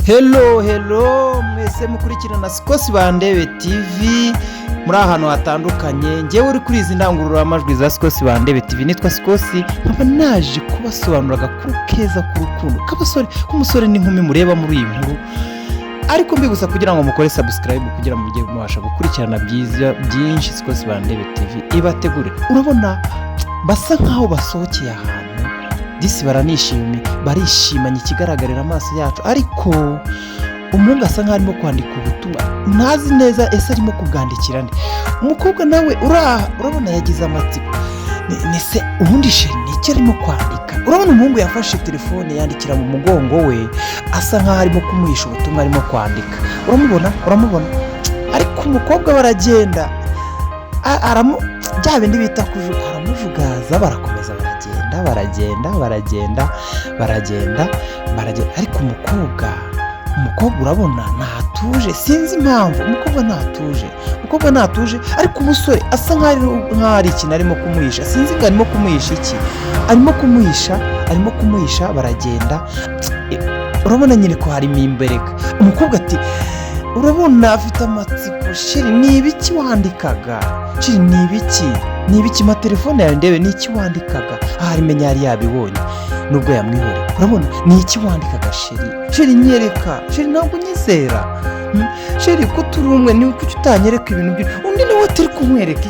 Hello mwese mukurikirana Sikosi Bandebe TV muri ahantu hatandukanye. Ngewe uri kuri izi ndangururamajwi za Sikosi Bandebe TV nitwa Sikosi, nkaba naje kubasobanura agakuru keza k'urukundo k'umusore n'inkumi mureba muri iyi nkuru, ariko mbigusa kugira ngo mukore subscribe kugira ngo mujye mubasha gukurikirana byinshi Sikosi Bandebe TV ibategurira. Urabona basa nkaho basohokeye ahantu disi, barishimanye ikigaragarira amaso yacu, ariko umuhungu asa nkaho arimo kwandika ubutumwa ntazi neza ese arimo kubwandikira nde. Umukobwa nawe urabona yagize amatsiko, nese ubundi sheri n'icyo arimo kwandika. Urabona umuhungu yafashe telefone yandikira mu mugongo we, asa nkaho arimo kumuhisha ubutumwa arimo kwandika. Uramubona ariko umukobwa baragenda bya bindi bita kujuga, aramujugaza, barakomeza baragenda, ariko umukobwa urabona ntatuje, sinzi impamvu. umukobwa ntatuje, ariko umusore asa nkaho ari ikintu arimo kumuhisha, sinzi ngo arimo kumuhisha iki. arimo kumuhisha baragenda. Urabona nyine ko harimo imbereka. Umukobwa ati urabona afite amatsiko, sheri ni ibiki wandikaga? Sheri ni ibiki ma telefone yawe ndebe ni iki wandikaga? Harimenya yari yabibonye nubwo yamwihoreye. Urabona ni iki wandikaga sheri nyereka, sheri ntabwo nyizera, sheri ko turi umwe ni uko utanyereka ibintu byo undi niwe turi kumwereka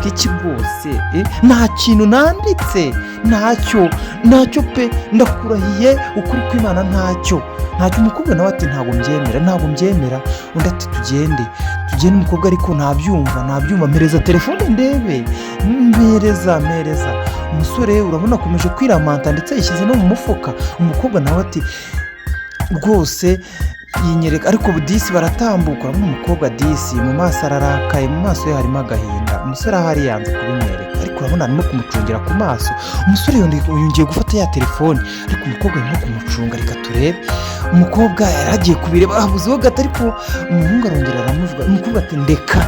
iki rwose. Nta kintu nanditse, ntacyo pe, ndakurahiye ukuri kw'Imana, ntacyo. Umukobwa nawe ati ntabwo mbyemera. Undi ati tugende. Umukobwa ariko ntabyumva, mpereza telefone ndebe, mpereza. Umusore urabona akomeje kwiramanta ndetse yishyize no mu mufuka. Umukobwa nawe ati rwose yinyereka, ariko disi baratambuka. Urabona umukobwa disi mu maso ararakaye, mu maso ye harimo agahinda. Umusore ahari yanze kubimwereka, ariko urabona arimo kumucungira ku maso. Umusore yongeye gufata ya telefone, ariko umukobwa arimo kumucunga. Reka turebe. Umukobwa yaragiye kubireba, abuzeho gato, ariko umuhungu arongera aramuvuga. Umukobwa ati ndeka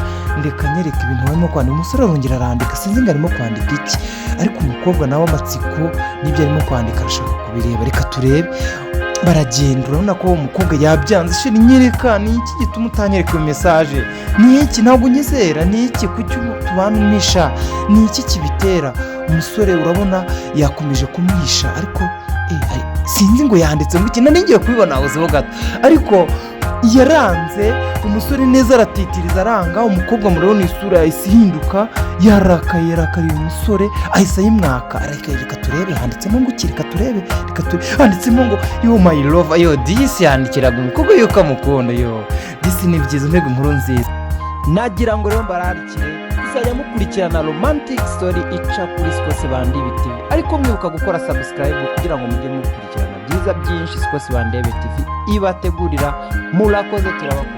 nyereka ibintu barimo kwandika. Umusore arongera arandika, sinzi ngo arimo kwandika iki, ariko umukobwa nawe amatsiko n'ibyo arimo kwandika arashaka kubireba. Reka turebe. Baragenda. Urabona ko umukobwa yabyanze. Sheri nyereka, ni iki gituma utanyereka iyo mesaje? Ni iki? Ntabwo nyizera. Ni iki? kuki tubanisha? Ni iki kibitera? Umusore urabona yakomeje kumuhisha, ariko sinzi ngo yanditse ngo iki. Ngiye kubibona abuzeho gato, ariko yaranze. Umusore neza aratitiriza, aranga. Umukobwa murabona isura yahise ihinduka, yarakariye umusore, ahise ayimwaka. Reka turebe handitsemo ngo iki. Reka turebe. Handitsemo ngo yo my love. Yo disi yandikiraga umukobwa yuko amukunda. Yo disi ni byiza, mbega inkuru nziza. Nagira ngo rero mbararikire kuzajya mukurikirana romantic story ica kuri Sikosi Bandebe TV, ariko mwibuka gukora subscribe kugira ngo mujye mukurikirana byiza byinshi Sikosi Bandebe TV ibategurira. Murakoze, turabakunda.